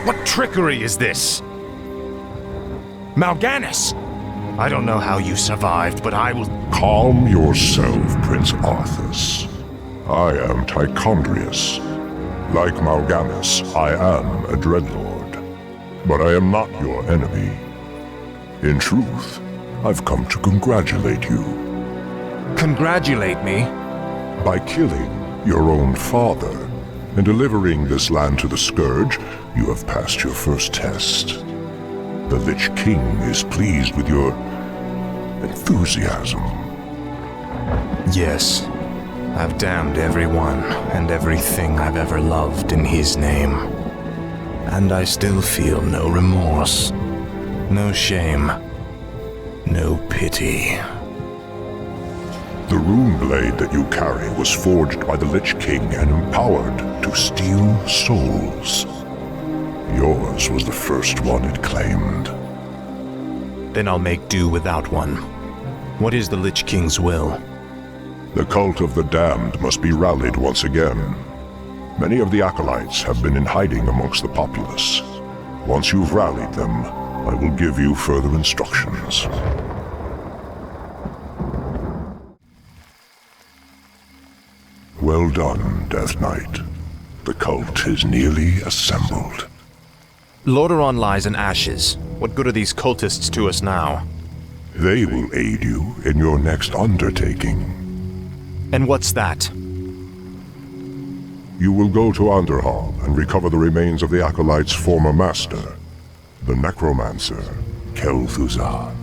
What trickery is this? Mal'Ganis! I don't know how you survived, but I will... Calm yourself, Prince Arthas. I am Tichondrius. Like Mal'Ganis, I am a Dreadlord. But I am not your enemy. In truth, I've come to congratulate you. Congratulate me? By killing your own father and delivering this land to the Scourge, you have passed your first test. The Lich King is pleased with your enthusiasm. Yes. I've damned everyone and everything I've ever loved in his name. And I still feel no remorse, no shame, no pity. The rune blade that you carry was forged by the Lich King and empowered to steal souls. Yours was the first one it claimed. Then I'll make do without one. What is the Lich King's will? The cult of the damned must be rallied once again. Many of the acolytes have been in hiding amongst the populace. Once you've rallied them, I will give you further instructions. Well done, Death Knight. The cult is nearly assembled. Lordaeron lies in ashes. What good are these cultists to us now? They will aid you in your next undertaking. And what's that? You will go to Underhall and recover the remains of the Acolyte's former master, the necromancer, Kel'Thuzad.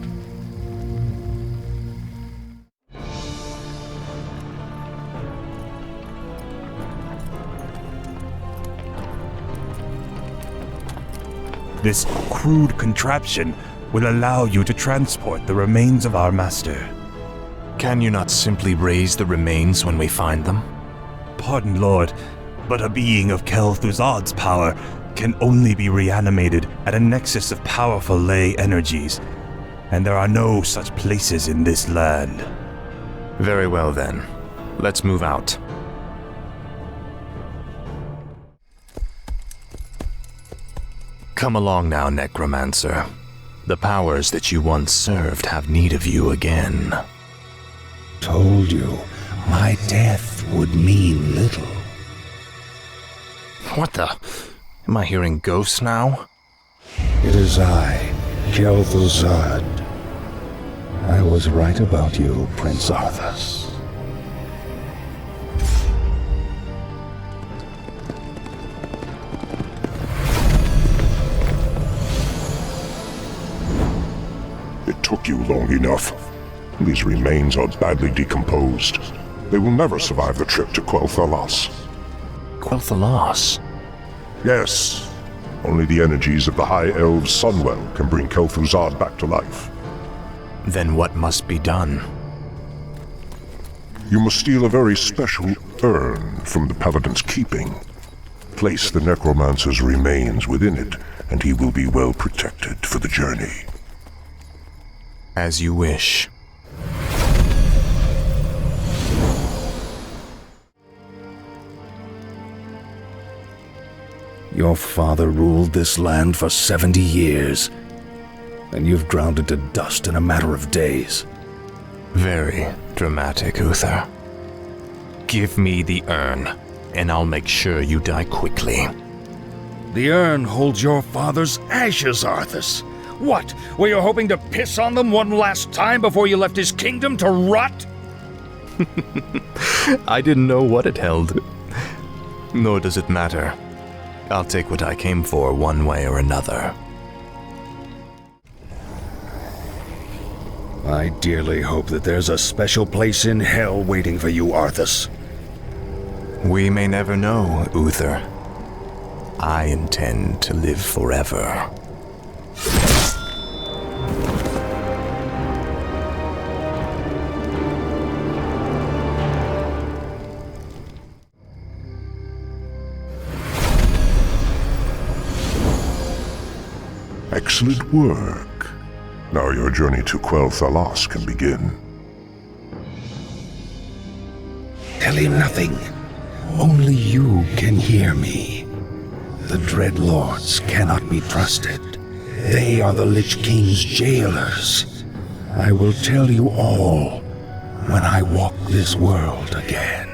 This crude contraption will allow you to transport the remains of our master. Can you not simply raise the remains when we find them? Pardon, Lord, but a being of Kel'Thuzad's power can only be reanimated at a nexus of powerful ley energies, and there are no such places in this land. Very well then. Let's move out. Come along now, Necromancer. The powers that you once served have need of you again. Told you, my death would mean little. What the? Am I hearing ghosts now? It is I, Kel'Thuzad. I was right about you, Prince Arthas. It took you long enough. These remains are badly decomposed. They will never survive the trip to Quel'Thalas. Quel'Thalas? Yes. Only the energies of the High Elves' Sunwell can bring Kel'Thuzad back to life. Then what must be done? You must steal a very special urn from the Paladin's keeping. Place the Necromancer's remains within it, and he will be well protected for the journey. As you wish. Your father ruled this land for 70 years, and you've ground it to dust in a matter of days. Very dramatic, Uther. Give me the urn, and I'll make sure you die quickly. The urn holds your father's ashes, Arthas. What, were you hoping to piss on them one last time before you left his kingdom to rot? I didn't know what it held. Nor does it matter. I'll take what I came for one way or another. I dearly hope that there's a special place in hell waiting for you, Arthas. We may never know, Uther. I intend to live forever. Excellent work. Now your journey to Quel'Thalas can begin. Tell him nothing. Only you can hear me. The Dreadlords cannot be trusted. They are the Lich King's jailers. I will tell you all when I walk this world again.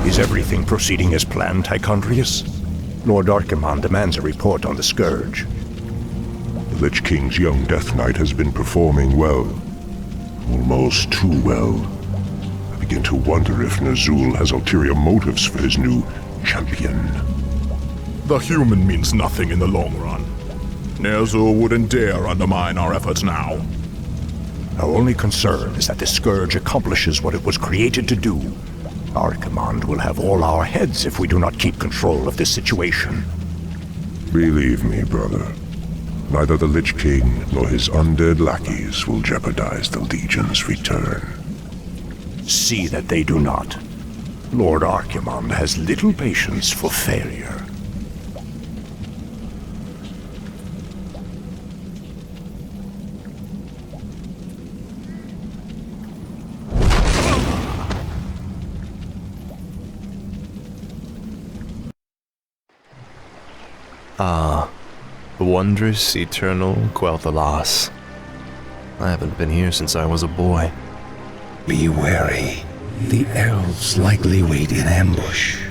Is everything proceeding as planned, Tichondrius? Lord Archimonde demands a report on the Scourge. The Lich King's young Death Knight has been performing well. Almost too well. I begin to wonder if Ner'zhul has ulterior motives for his new champion. The human means nothing in the long run. Ner'zhul wouldn't dare undermine our efforts now. Our only concern is that the Scourge accomplishes what it was created to do. Archimonde will have all our heads if we do not keep control of this situation. Believe me, brother. Neither the Lich King nor his undead lackeys will jeopardize the Legion's return. See that they do not. Lord Archimonde has little patience for failure. Ah, wondrous, eternal Quel'Thalas. I haven't been here since I was a boy. Be wary. The elves likely wait in ambush.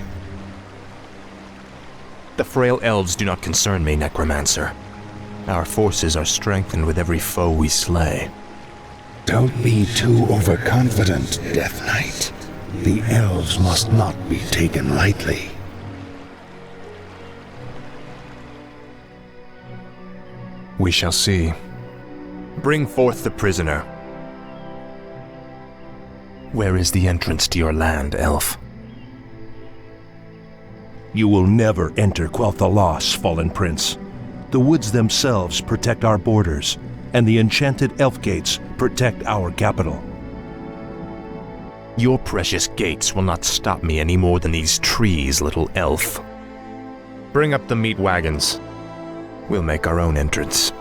The frail elves do not concern me, Necromancer. Our forces are strengthened with every foe we slay. Don't be too overconfident, Death Knight. The elves must not be taken lightly. We shall see. Bring forth the prisoner. Where is the entrance to your land, elf? You will never enter Quel'Thalas, Fallen Prince. The woods themselves protect our borders, and the enchanted elf gates protect our capital. Your precious gates will not stop me any more than these trees, little elf. Bring up the meat wagons. We'll make our own entrance.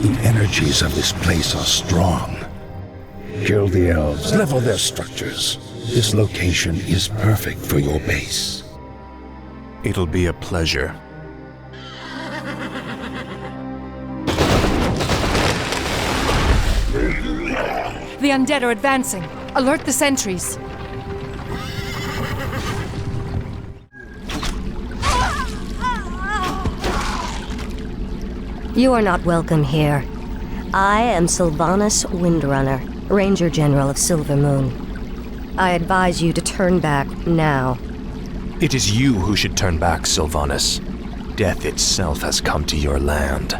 The energies of this place are strong. Kill the elves, level their structures. This location is perfect for your base. It'll be a pleasure. The undead are advancing. Alert the sentries. You are not welcome here. I am Sylvanas Windrunner, Ranger General of Silver Moon. I advise you to turn back now. It is you who should turn back, Sylvanas. Death itself has come to your land.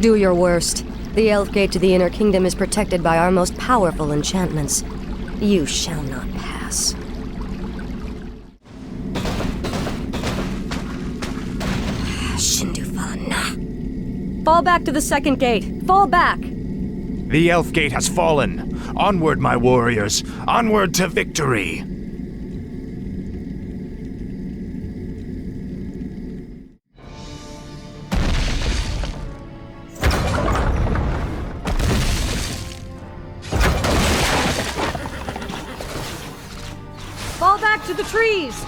Do your worst. The Elf Gate to the Inner Kingdom is protected by our most powerful enchantments. You shall not pass. Fall back to the second gate. Fall back! The Elf Gate has fallen. Onward, my warriors. Onward to victory. Fall back to the trees!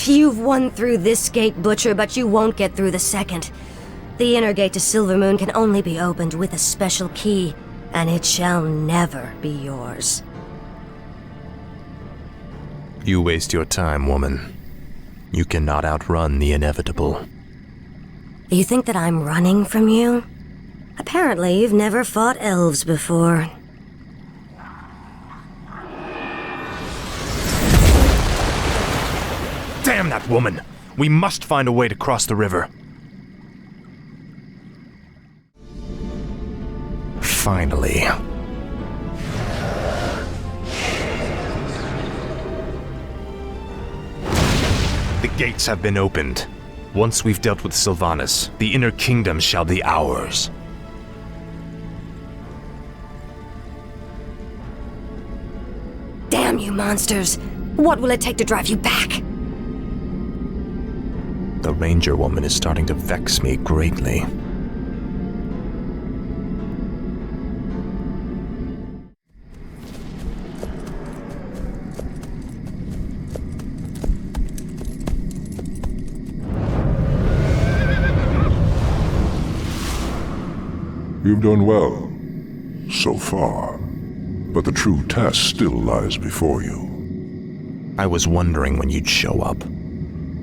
You've won through this gate, Butcher, but you won't get through the second. The inner gate to Silvermoon can only be opened with a special key, and it shall never be yours. You waste your time, woman. You cannot outrun the inevitable. You think that I'm running from you? Apparently, you've never fought elves before. Damn that woman! We must find a way to cross the river. Finally. The gates have been opened. Once we've dealt with Sylvanas, the inner kingdom shall be ours. Damn you monsters! What will it take to drive you back? The ranger woman is starting to vex me greatly. You've done well, so far. But the true test still lies before you. I was wondering when you'd show up.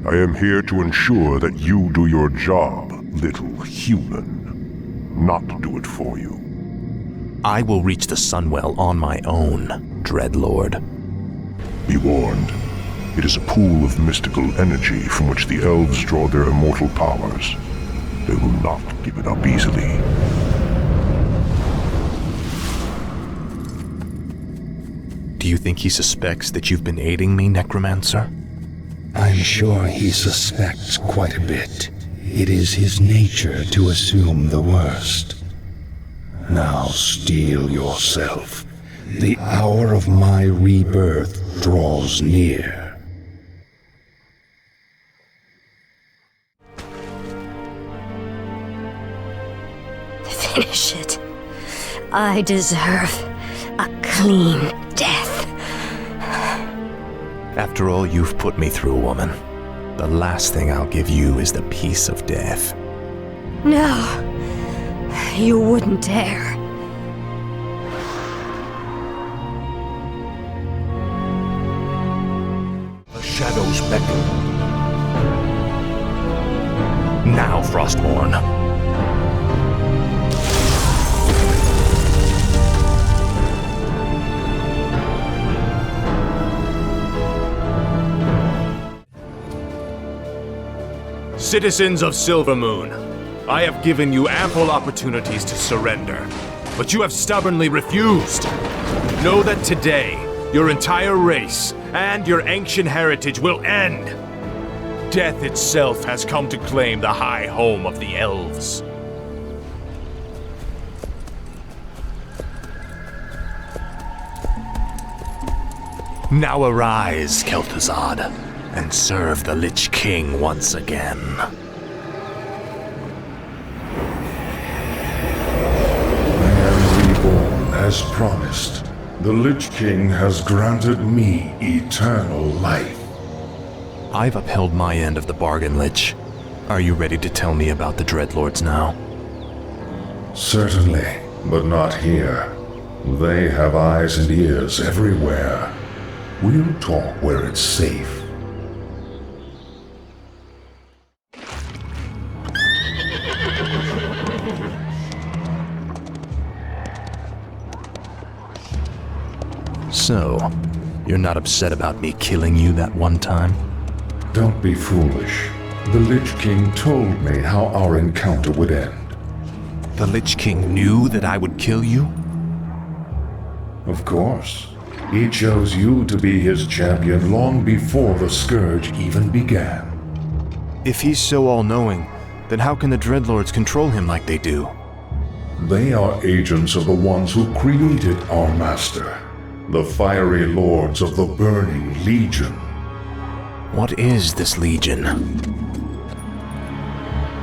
I am here to ensure that you do your job, little human. Not do it for you. I will reach the Sunwell on my own, Dreadlord. Be warned. It is a pool of mystical energy from which the elves draw their immortal powers. They will not give it up easily. Do you think he suspects that you've been aiding me, Necromancer? I'm sure he suspects quite a bit. It is his nature to assume the worst. Now steel yourself. The hour of my rebirth draws near. Finish it. I deserve a clean death. After all you've put me through, woman, the last thing I'll give you is the peace of death. No, you wouldn't dare. The shadows beckon. Now, Frostborn. Citizens of Silvermoon, I have given you ample opportunities to surrender, but you have stubbornly refused. Know that today, your entire race and your ancient heritage will end. Death itself has come to claim the high home of the elves. Now arise, Kel'Thuzad, and serve the Lich King once again. I am reborn as promised. The Lich King has granted me eternal life. I've upheld my end of the bargain, Lich. Are you ready to tell me about the Dreadlords now? Certainly, but not here. They have eyes and ears everywhere. We'll talk where it's safe. So, you're not upset about me killing you that one time? Don't be foolish. The Lich King told me how our encounter would end. The Lich King knew that I would kill you? Of course. He chose you to be his champion long before the Scourge even began. If he's so all-knowing, then how can the Dreadlords control him like they do? They are agents of the ones who created our master, the fiery lords of the Burning Legion. What is this Legion?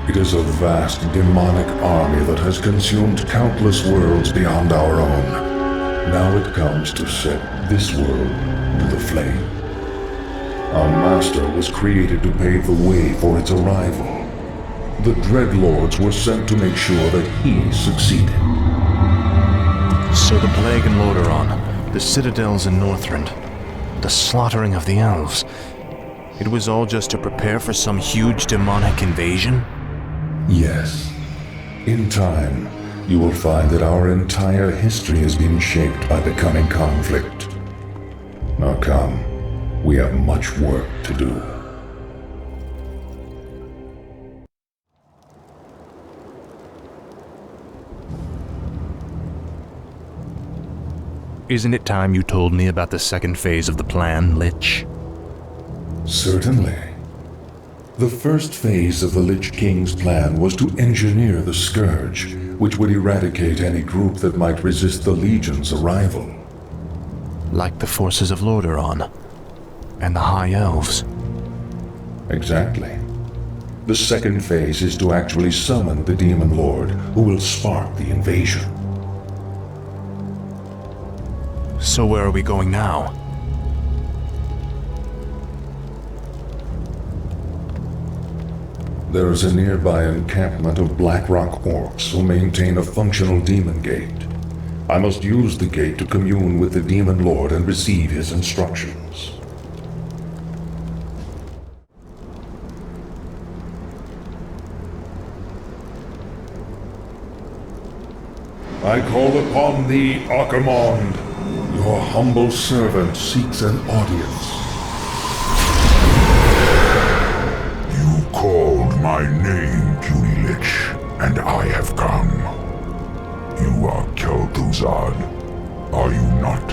It is a vast demonic army that has consumed countless worlds beyond our own. Now it comes to set this world to the flame. Our master was created to pave the way for its arrival. The Dreadlords were sent to make sure that he succeeded. So the Plague in Lordaeron, the citadels in Northrend, the slaughtering of the elves, it was all just to prepare for some huge demonic invasion? Yes. In time, you will find that our entire history has been shaped by the coming conflict. Now come, we have much work to do. Isn't it time you told me about the second phase of the plan, Lich? Certainly. The first phase of the Lich King's plan was to engineer the Scourge, which would eradicate any group that might resist the Legion's arrival. Like the forces of Lordaeron and the High Elves. Exactly. The second phase is to actually summon the Demon Lord, who will spark the invasion. So where are we going now? There is a nearby encampment of Blackrock Orcs who maintain a functional demon gate. I must use the gate to commune with the Demon Lord and receive his instructions. I call upon thee, Archimonde. Your humble servant seeks an audience. You called my name, puny lich, and I have come. You are Kel'Thuzad, are you not?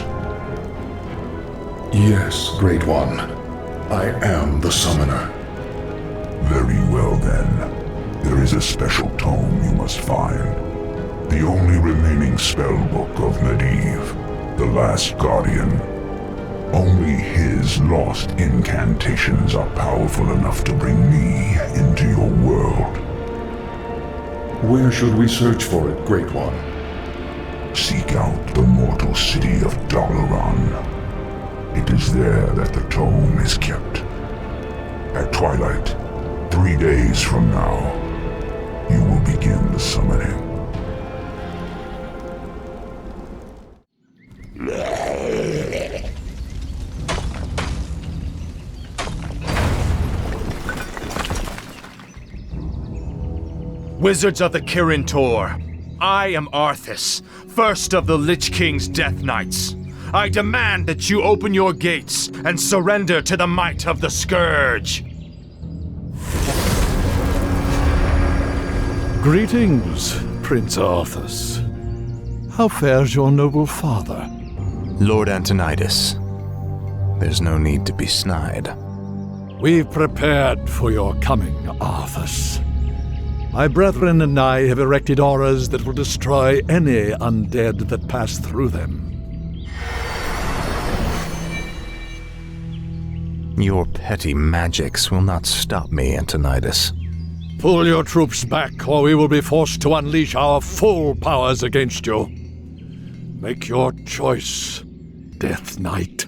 Yes, Great One. I am the summoner. Very well then. There is a special tome you must find. The only remaining spellbook of Medivh, the Last Guardian. Only his lost incantations are powerful enough to bring me into your world. Where should we search for it, Great One? Seek out the mortal city of Dalaran. It is there that the tome is kept. At twilight, 3 days from now, you will begin the summoning. Wizards of the Kirin Tor, I am Arthas, first of the Lich King's Death Knights. I demand that you open your gates and surrender to the might of the Scourge. Greetings, Prince Arthas. How fares your noble father? Lord Antonidas. There's no need to be snide. We've prepared for your coming, Arthas. My brethren and I have erected auras that will destroy any undead that pass through them. Your petty magics will not stop me, Antonidas. Pull your troops back, or we will be forced to unleash our full powers against you. Make your choice, Death Knight.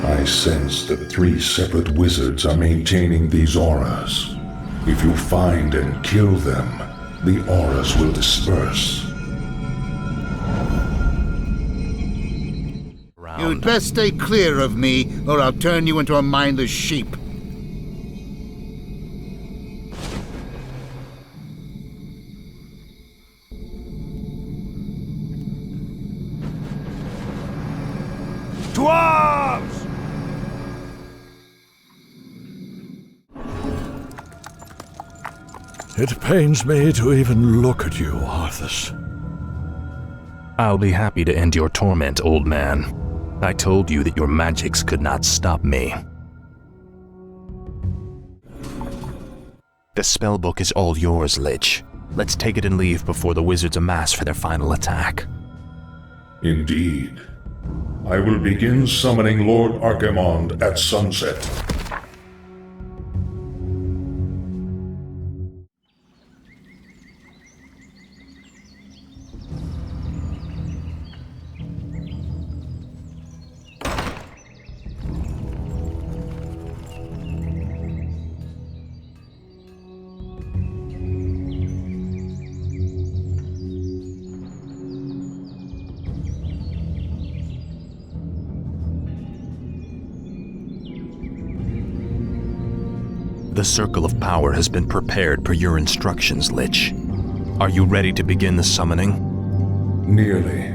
I sense that 3 separate wizards are maintaining these auras. If you find and kill them, the auras will disperse. You'd best stay clear of me, or I'll turn you into a mindless sheep. To arms! It pains me to even look at you, Arthas. I'll be happy to end your torment, old man. I told you that your magics could not stop me. The spellbook is all yours, Lich. Let's take it and leave before the wizards amass for their final attack. Indeed. I will begin summoning Lord Archimonde at sunset. The Circle of Power has been prepared per your instructions, Lich. Are you ready to begin the summoning? Nearly.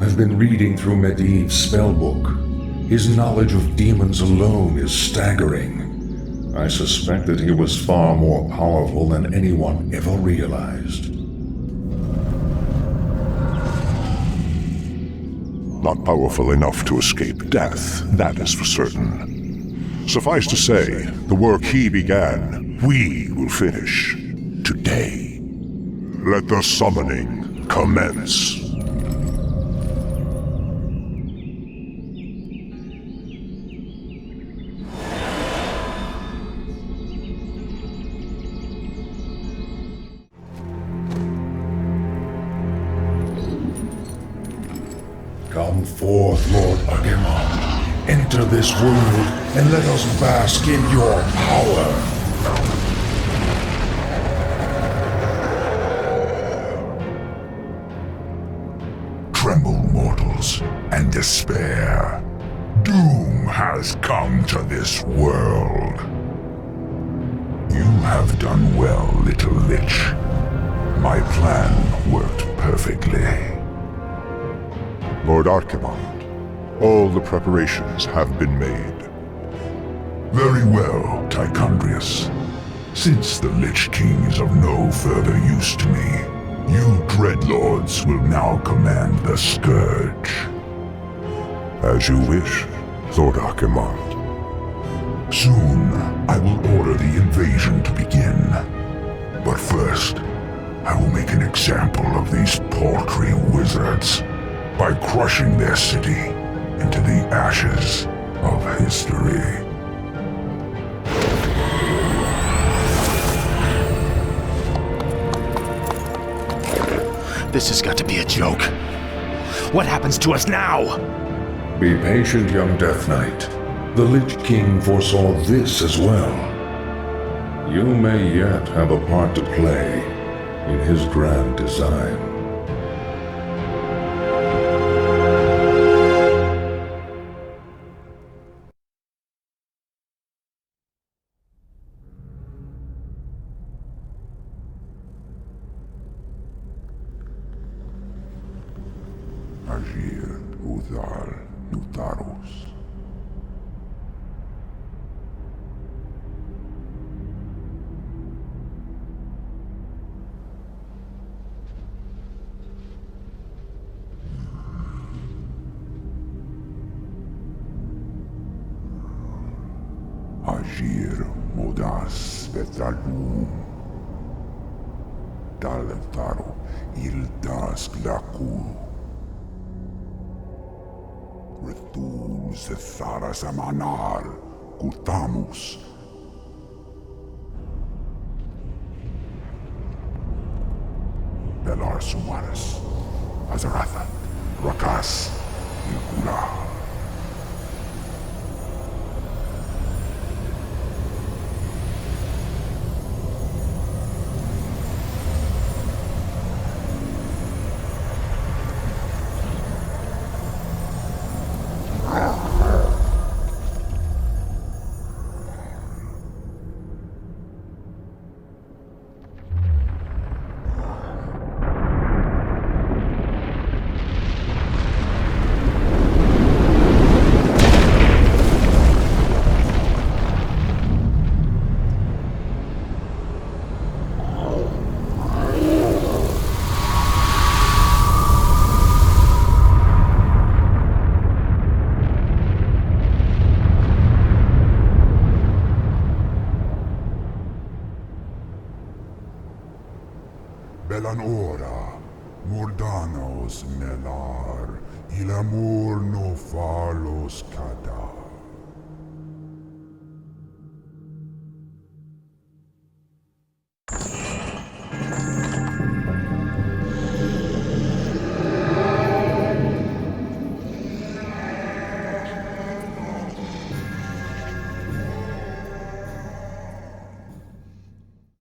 I've been reading through Medivh's spellbook. His knowledge of demons alone is staggering. I suspect that he was far more powerful than anyone ever realized. Not powerful enough to escape death, that is for certain. Suffice to say, the work he began, we will finish today. Let the summoning commence. Come forth, Lord Agumon. Enter this world and let us bask in your power. Tremble, mortals, and despair. Doom has come to this world. You have done well, little lich. My plan worked perfectly. Lord Archimond, all the preparations have been made. Very well, Tichondrius. Since the Lich King is of no further use to me, you Dreadlords will now command the Scourge. As you wish, Lord Archimond. Soon, I will order the invasion to begin. But first, I will make an example of these paltry wizards by crushing their city into the ashes of history. This has got to be a joke. What happens to us now? Be patient, young Death Knight. The Lich King foresaw this as well. You may yet have a part to play in his grand design. Agir, Udal, Nutarus. Agir, Modas, Betalum. Daltaro, Ildas, Glaku. Retul Setharas Amanar, Kutamus. Belar Sumaris, Azaratha, Rakas, Ilkula. Belanora, Mordanos melar, il amor no falos